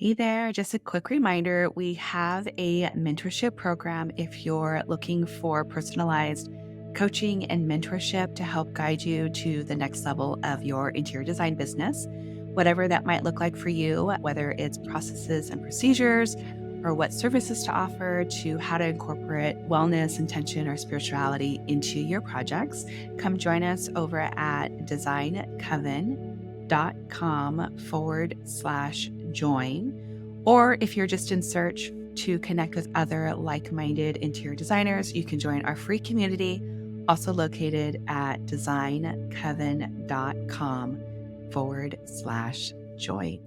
Hey there, just a quick reminder we have a mentorship program if you're looking for personalized coaching and mentorship to help guide you to the next level of your interior design business, whatever that might look like for you, whether it's processes and procedures or what services to offer to how to incorporate wellness, intention, or spirituality into your projects. Come join us over at designcoven.com/join. Or if you're just in search to connect with other like-minded interior designers, you can join our free community, also located at designcoven.com/join.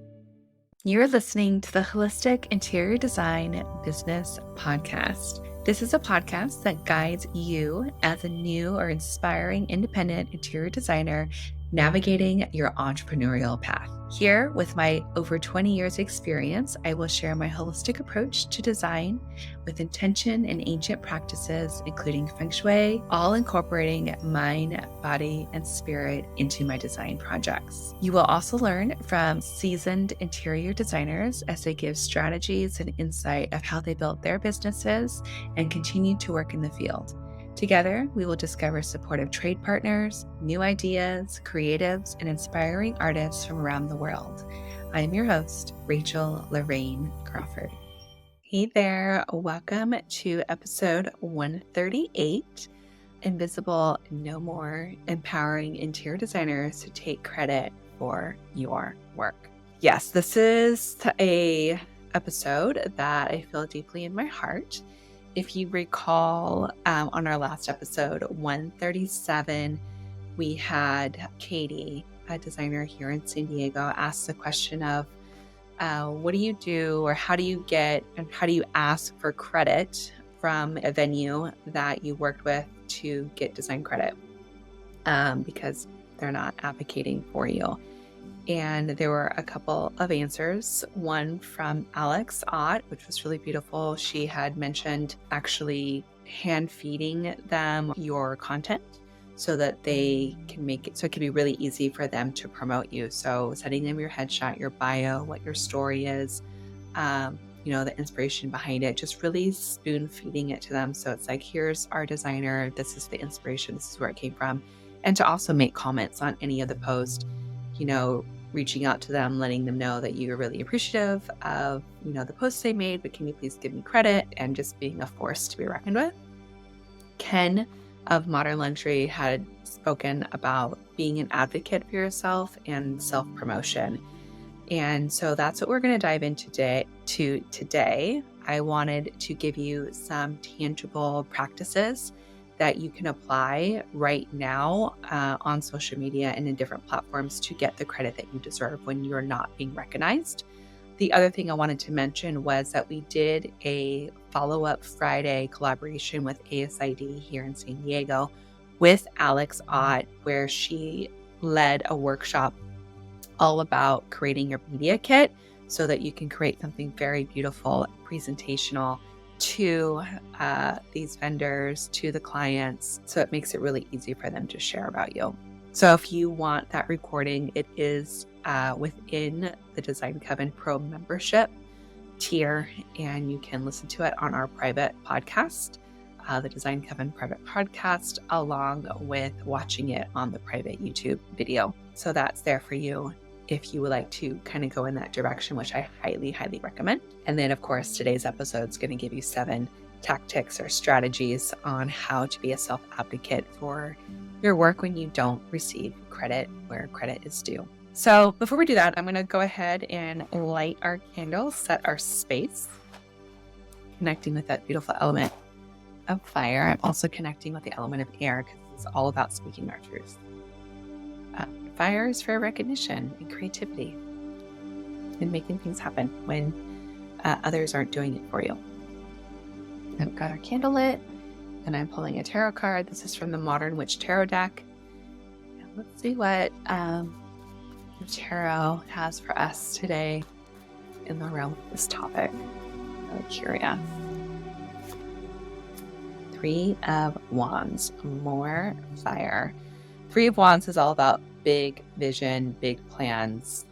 You're listening to the Holistic Interior Design Business Podcast. This is a podcast that guides you as a new or inspiring independent interior designer navigating your entrepreneurial path. Here, with my over 20 years experience, I will share my holistic approach to design with intention and ancient practices, including feng shui, all incorporating mind, body, and spirit into my design projects. You will also learn from seasoned interior designers as they give strategies and insight of how they built their businesses and continue to work in the field. Together, we will discover supportive trade partners, new ideas, creatives, and inspiring artists from around the world. I am your host, Rachel Larraine Crawford. Hey there, welcome to episode 138, Invisible No More, Empowering Interior Designers to Take Credit for Your Work. Yes, this is a episode that I feel deeply in my heart. If you recall, on our last episode, 137, we had Katie, a designer here in San Diego, ask the question of, what do you do or how do you ask for credit from a venue that you worked with to get design credit because they're not advocating for you? And there were a couple of answers. One from Alex Ott, which was really beautiful. She had mentioned actually hand feeding them your content so that they can make it so it can be really easy for them to promote you. So sending them your headshot, your bio, what your story is, the inspiration behind it, just really spoon feeding it to them. So it's like, here's our designer. This is the inspiration. This is where it came from. And to also make comments on any of the posts, reaching out to them, letting them know that you're really appreciative of, the posts they made, but can you please give me credit, and just being a force to be reckoned with. Ken of Modern Luxury had spoken about being an advocate for yourself and self-promotion. And so that's what we're going to dive into today. I wanted to give you some tangible practices that you can apply right now on social media and in different platforms to get the credit that you deserve when you're not being recognized. The other thing I wanted to mention was that we did a follow-up Friday collaboration with ASID here in San Diego with Alex Ott, where she led a workshop all about creating your media kit so that you can create something very beautiful, presentational, to these vendors, to the clients, so it makes it really easy for them to share about you. So if you want that recording, it is within the Design Coven Pro membership tier, and you can listen to it on our private podcast, the Design Coven private podcast, along with watching it on the private YouTube video. So that's there for you if you would like to kind of go in that direction, which I highly, highly recommend. And then, of course, today's episode is going to give you 7 tactics or strategies on how to be a self-advocate for your work when you don't receive credit where credit is due. So before we do that, I'm going to go ahead and light our candles, set our space, connecting with that beautiful element of fire. I'm also connecting with the element of air because it's all about speaking our truth. Fire is for recognition and creativity and making things happen when others aren't doing it for you. I've got our candle lit and I'm pulling a tarot card. This is from the Modern Witch Tarot deck. And let's see what the tarot has for us today in the realm of this topic. I'm really curious. 3 of Wands, more fire. 3 of Wands is all about big vision, big plans,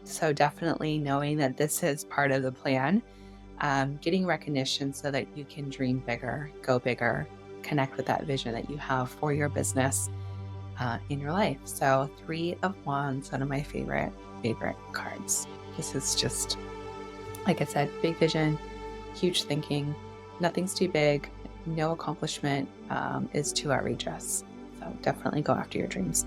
So definitely knowing that this is part of the plan, getting recognition so that you can dream bigger, go bigger, connect with that vision that you have for your business in your life. So 3 of Wands, one of my favorite cards. This is just, like I said, big vision, huge thinking. Nothing's too big. No accomplishment is too outrageous. So definitely go after your dreams.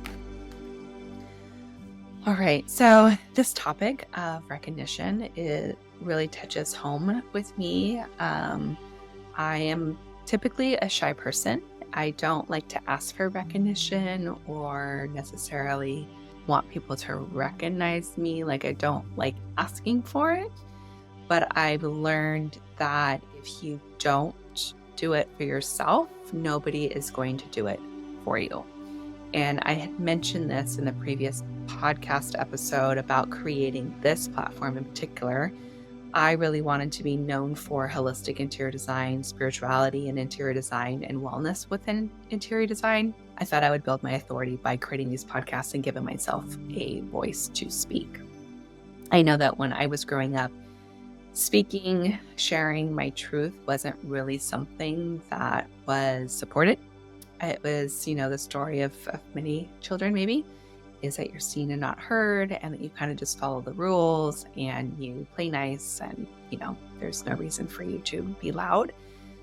All right. So this topic of recognition, it really touches home with me. I am typically a shy person. I don't like to ask for recognition or necessarily want people to recognize me. Like, I don't like asking for it. But I've learned that if you don't do it for yourself, nobody is going to do it for you. And I had mentioned this in the previous podcast episode about creating this platform in particular. I really wanted to be known for holistic interior design, spirituality, and interior design and wellness within interior design. I thought I would build my authority by creating these podcasts and giving myself a voice to speak. I know that when I was growing up, speaking, sharing my truth wasn't really something that was supported. It was, the story of many children maybe, is that you're seen and not heard, and that you kind of just follow the rules and you play nice, and, there's no reason for you to be loud.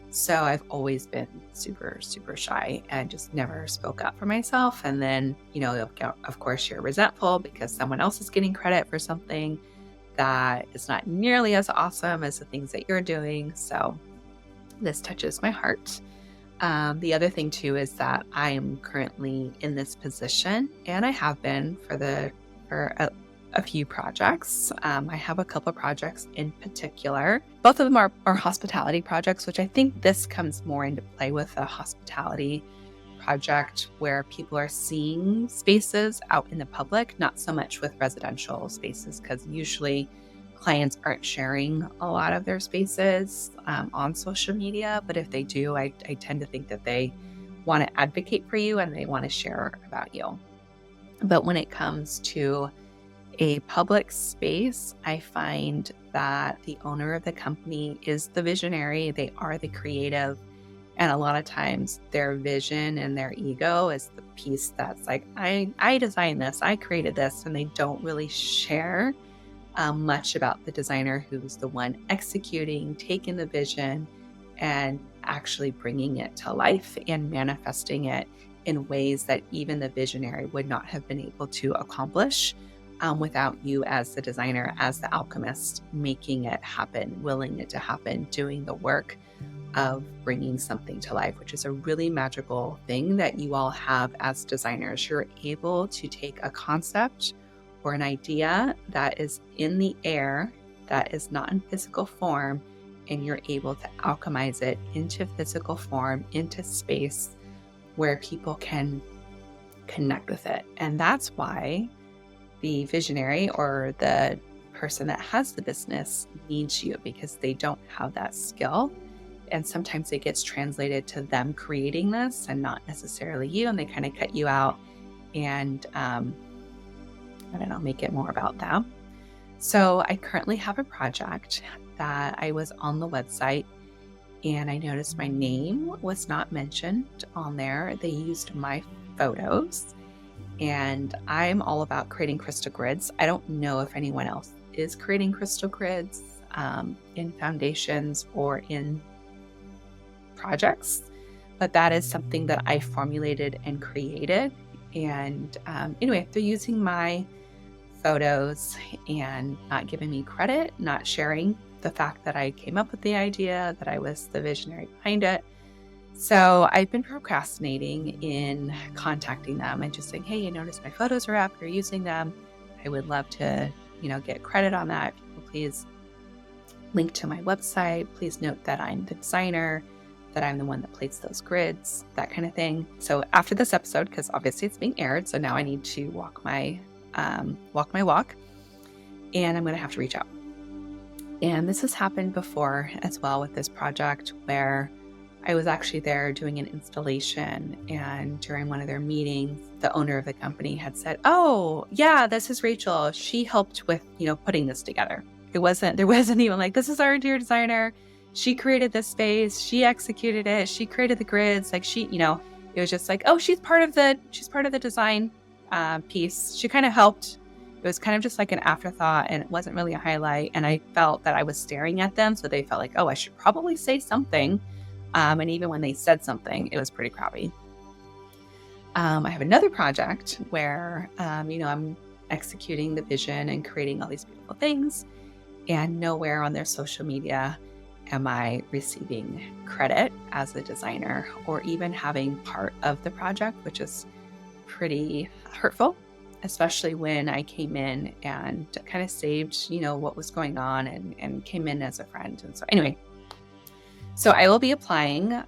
So I've always been super, super shy and just never spoke up for myself. And then, of course, you're resentful because someone else is getting credit for something that is not nearly as awesome as the things that you're doing. So this touches my heart. The other thing too is that I am currently in this position, and I have been for a few projects. I have a couple of projects in particular. Both of them are hospitality projects, which I think this comes more into play with a hospitality project where people are seeing spaces out in the public, not so much with residential spaces, because usually clients aren't sharing a lot of their spaces on social media. But if they do, I tend to think that they want to advocate for you and they want to share about you. But when it comes to a public space, I find that the owner of the company is the visionary. They are the creative. And a lot of times their vision and their ego is the piece that's like, I designed this, I created this, and they don't really share much about the designer who's the one executing, taking the vision, and actually bringing it to life and manifesting it in ways that even the visionary would not have been able to accomplish without you as the designer, as the alchemist, making it happen, willing it to happen, doing the work of bringing something to life, which is a really magical thing that you all have as designers. You're able to take a concept or an idea that is in the air, that is not in physical form, and you're able to alchemize it into physical form, into space where people can connect with it. And that's why the visionary or the person that has the business needs you, because they don't have that skill. And sometimes it gets translated to them creating this and not necessarily you, and they kind of cut you out and make it more about them. So I currently have a project that I was on the website, and I noticed my name was not mentioned on there. They used my photos, and I'm all about creating crystal grids. I don't know if anyone else is creating crystal grids in foundations or in projects, but that is something that I formulated and created. And anyway, they're using my photos and not giving me credit, not sharing the fact that I came up with the idea, that I was the visionary behind it. So I've been procrastinating in contacting them and just saying, hey, you noticed my photos are up, you're using them. I would love to, get credit on that. If you will please link to my website. Please note that I'm the designer, that I'm the one that plates those grids, that kind of thing. So after this episode, because obviously it's being aired, so now I need to walk my walk, and I'm going to have to reach out. And this has happened before as well with this project, where I was actually there doing an installation, and during one of their meetings, the owner of the company had said, "Oh, yeah, this is Rachel. She helped with, putting this together." There wasn't even like, "This is our interior designer. She created this space. She executed it. She created the grids." Like it was just like, "Oh, she's part of the design piece. She kind of helped." It was kind of just like an afterthought, and it wasn't really a highlight. And I felt that I was staring at them, so they felt like, "Oh, I should probably say something." And even when they said something, it was pretty crappy. I have another project where, I'm executing the vision and creating all these beautiful things, and nowhere on their social media am I receiving credit as a designer or even having part of the project, which is pretty hurtful, especially when I came in and kind of saved, what was going on and came in as a friend. And so anyway, so I will be applying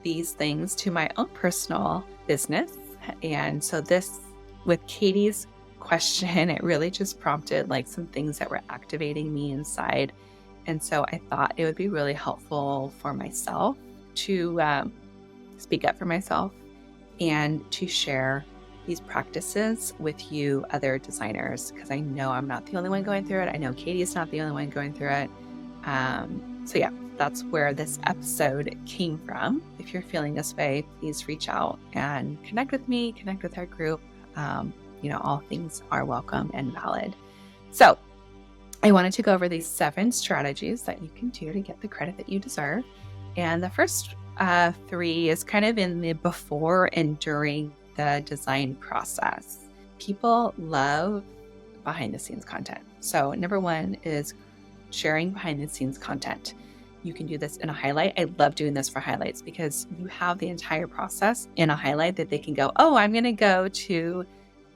these things to my own personal business. And so this, with Katie's question, it really just prompted like some things that were activating me inside. And so I thought it would be really helpful for myself to speak up for myself and to share these practices with you other designers, because I know I'm not the only one going through it. I know Katie's not the only one going through it. So yeah, that's where this episode came from. If you're feeling this way, please reach out and connect with me, connect with our group. All things are welcome and valid. So I wanted to go over these 7 strategies that you can do to get the credit that you deserve. And the first 3 is kind of in the before and during the design process. People love behind the scenes content. So number 1 is sharing behind the scenes content. You can do this in a highlight. I love doing this for highlights because you have the entire process in a highlight that they can go, "Oh, I'm going to go to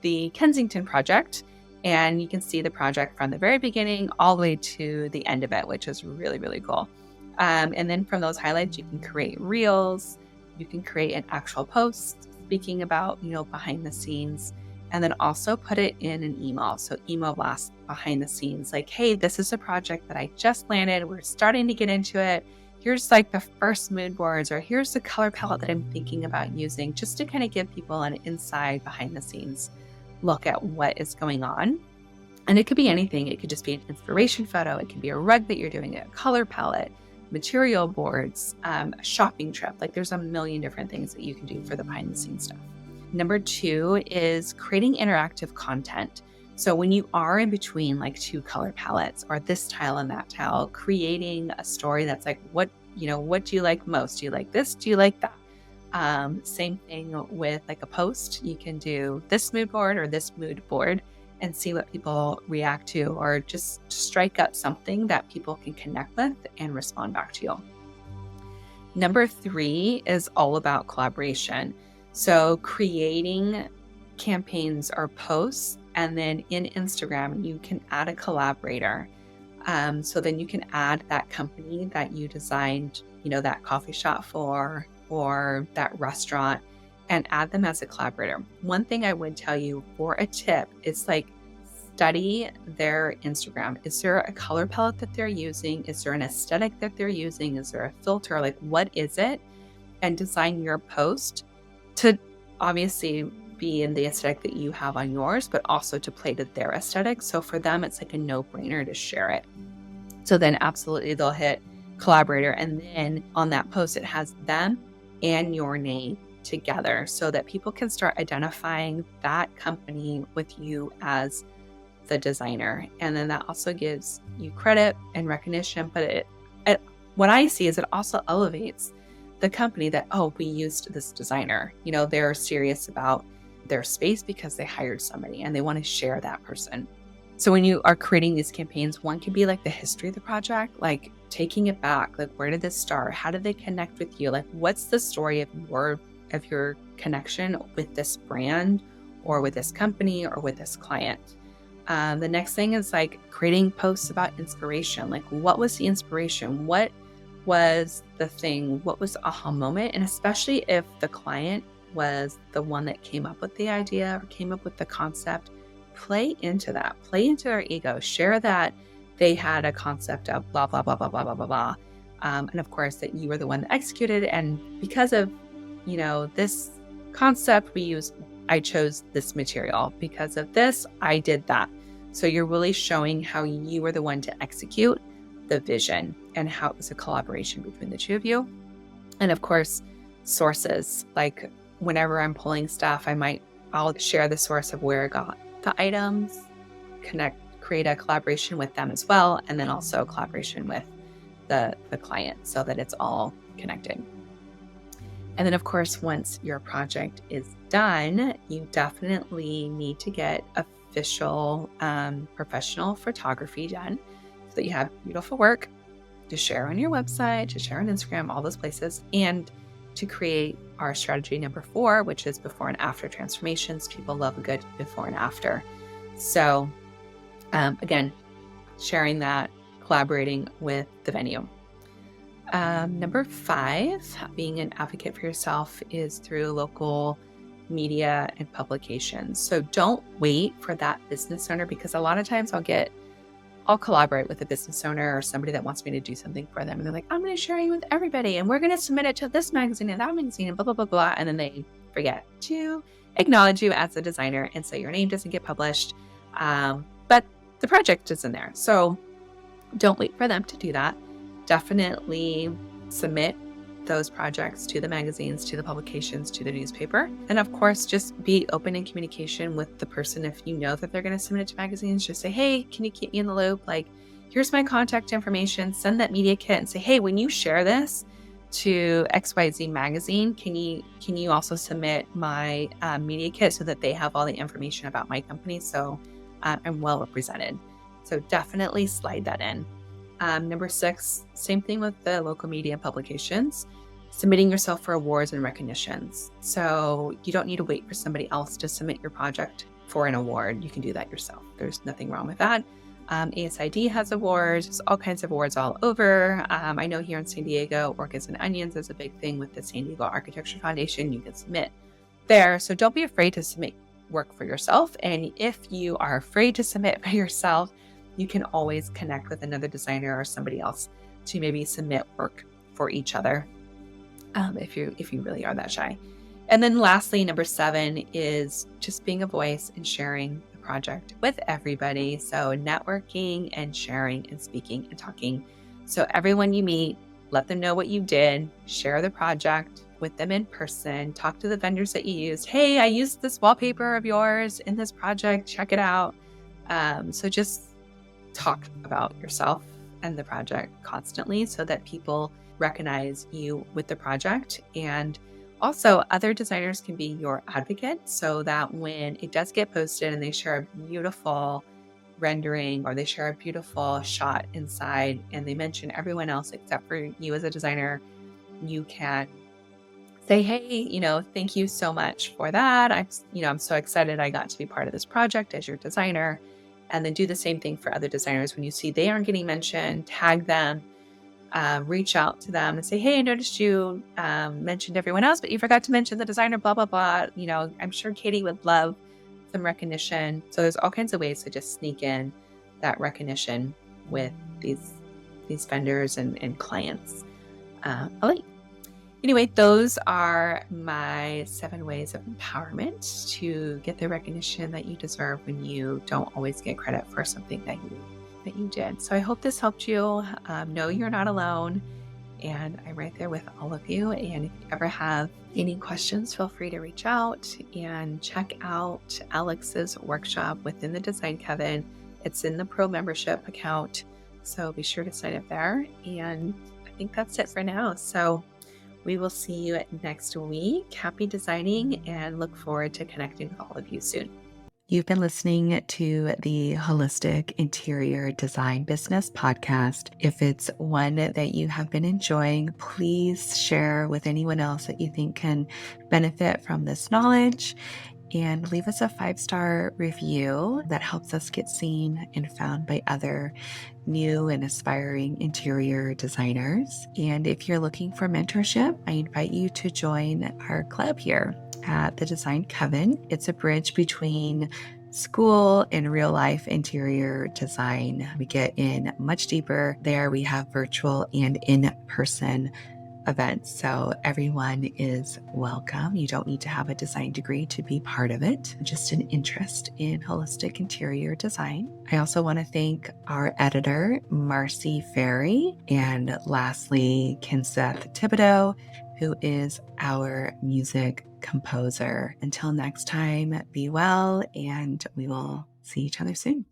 the Kensington project," and you can see the project from the very beginning all the way to the end of it, which is really, really cool. And then from those highlights, you can create reels. You can create an actual post speaking about, behind the scenes, and then also put it in an email. So email blast behind the scenes, like, "Hey, this is a project that I just landed. We're starting to get into it. Here's like the first mood boards, or here's the color palette that I'm thinking about using," just to kind of give people an inside behind the scenes look at what is going on. And it could be anything. It could just be an inspiration photo. It could be a rug that you're doing, a color palette, material boards, a shopping trip. Like there's a million different things that you can do for the behind the scenes stuff. Number 2 is creating interactive content. So when you are in between like 2 color palettes or this tile and that tile, creating a story that's like, what do you like most? Do you like this? Do you like that? Same thing with like a post. You can do this mood board or this mood board and see what people react to, or just strike up something that people can connect with and respond back to you. Number 3 is all about collaboration. So creating campaigns or posts, and then in Instagram, you can add a collaborator. So then you can add that company that you designed, that coffee shop for, or that restaurant, and add them as a collaborator. One thing I would tell you for a tip is like, study their Instagram. Is there a color palette that they're using? Is there an aesthetic that they're using? Is there a filter? Like, what is it? And design your post to obviously be in the aesthetic that you have on yours, but also to play to their aesthetic. So for them, it's like a no-brainer to share it. So then absolutely they'll hit collaborator. And then on that post, it has them and your name together so that people can start identifying that company with you as the designer. And then that also gives you credit and recognition. But what I see is it also elevates the company that, "Oh, we used this designer." They're serious about their space because they hired somebody and they want to share that person. So when you are creating these campaigns, one could be like the history of the project, like taking it back, like where did this start? How did they connect with you? Like what's the story of your connection with this brand or with this company or with this client? The next thing is like creating posts about inspiration. Like what was the inspiration? What was the thing? What was the aha moment? And especially if the client was the one that came up with the idea or came up with the concept, play into that, play into their ego, share that they had a concept of blah, blah, blah, blah, blah, blah, blah, blah. And of course, that you were the one that executed. And because of, this concept I chose this material. Because of this, I did that. So you're really showing how you were the one to execute the vision and how it was a collaboration between the two of you. And of course, sources, like whenever I'm pulling stuff, I'll share the source of where I got the items, create a collaboration with them as well. And then also collaboration with the client so that it's all connected. And then of course, once your project is done, you definitely need to get official professional photography done so that you have beautiful work to share on your website, to share on Instagram, all those places, and to create our strategy number 4, which is before and after transformations. People love a good before and after. So again, sharing that, collaborating with the venue. Number 5, being an advocate for yourself is through local media and publications. So don't wait for that business owner, because a lot of times I'll collaborate with a business owner or somebody that wants me to do something for them. And they're like, I'm going to share you with everybody and we're going to submit it to this magazine and that magazine and blah, blah, blah, blah. And then they forget to acknowledge you as a designer. And so your name doesn't get published. But the project is in there. So don't wait for them to do that. Definitely submit those projects to the magazines, to the publications, to the newspaper. And of course, just be open in communication with the person. If you know that they're going to submit it to magazines, just say, hey, can you keep me in the loop? Like, here's my contact information. Send that media kit and say, hey, when you share this to XYZ magazine, can you also submit my media kit so that they have all the information about my company? So I'm well represented. So definitely slide that in. Number 6, same thing with the local media and publications, submitting yourself for awards and recognitions. So you don't need to wait for somebody else to submit your project for an award. You can do that yourself. There's nothing wrong with that. ASID has awards. There's all kinds of awards all over. I know here in San Diego, Orchids and Onions is a big thing with the San Diego Architecture Foundation. You can submit there. So don't be afraid to submit work for yourself. And if you are afraid to submit for yourself, you can always connect with another designer or somebody else to maybe submit work for each other if you really are that shy. And then lastly, number 7 is just being a voice and sharing the project with everybody. So networking and sharing and speaking and talking. So everyone you meet, let them know what you did, share the project with them in person, talk to the vendors that you used. Hey, I used this wallpaper of yours in this project, check it out. So just talk about yourself and the project constantly so that people recognize you with the project. And also other designers can be your advocate so that when it does get posted and they share a beautiful rendering or they share a beautiful shot inside and they mention everyone else except for you as a designer, you can say, hey, thank you so much for that. I'm so excited I got to be part of this project as your designer. And then do the same thing for other designers. When you see they aren't getting mentioned, tag them, reach out to them and say, hey, I noticed you mentioned everyone else, but you forgot to mention the designer, blah, blah, blah. I'm sure Katie would love some recognition. So there's all kinds of ways to just sneak in that recognition with these vendors and clients. Anyway, those are my 7 ways of empowerment to get the recognition that you deserve when you don't always get credit for something that you did. So I hope this helped you. Know you're not alone, and I'm right there with all of you. And if you ever have any questions, feel free to reach out and check out Alex's workshop within the Design Coven. It's in the Pro membership account, so be sure to sign up there. And I think that's it for now. So we will see you next week. Happy designing and look forward to connecting with all of you soon. You've been listening to the Holistic Interior Design Business Podcast. If it's one that you have been enjoying, please share with anyone else that you think can benefit from this knowledge. And leave us a 5-star review that helps us get seen and found by other new and aspiring interior designers. And if you're looking for mentorship, I invite you to join our club here at the Design Coven. It's a bridge between school and real life interior design. We get in much deeper there. We have virtual and in-person events. So everyone is welcome. You don't need to have a design degree to be part of it, just an interest in holistic interior design. I also want to thank our editor, Marcy Ferry, and lastly, Kinseth Thibodeau, who is our music composer. Until next time, be well, and we will see each other soon.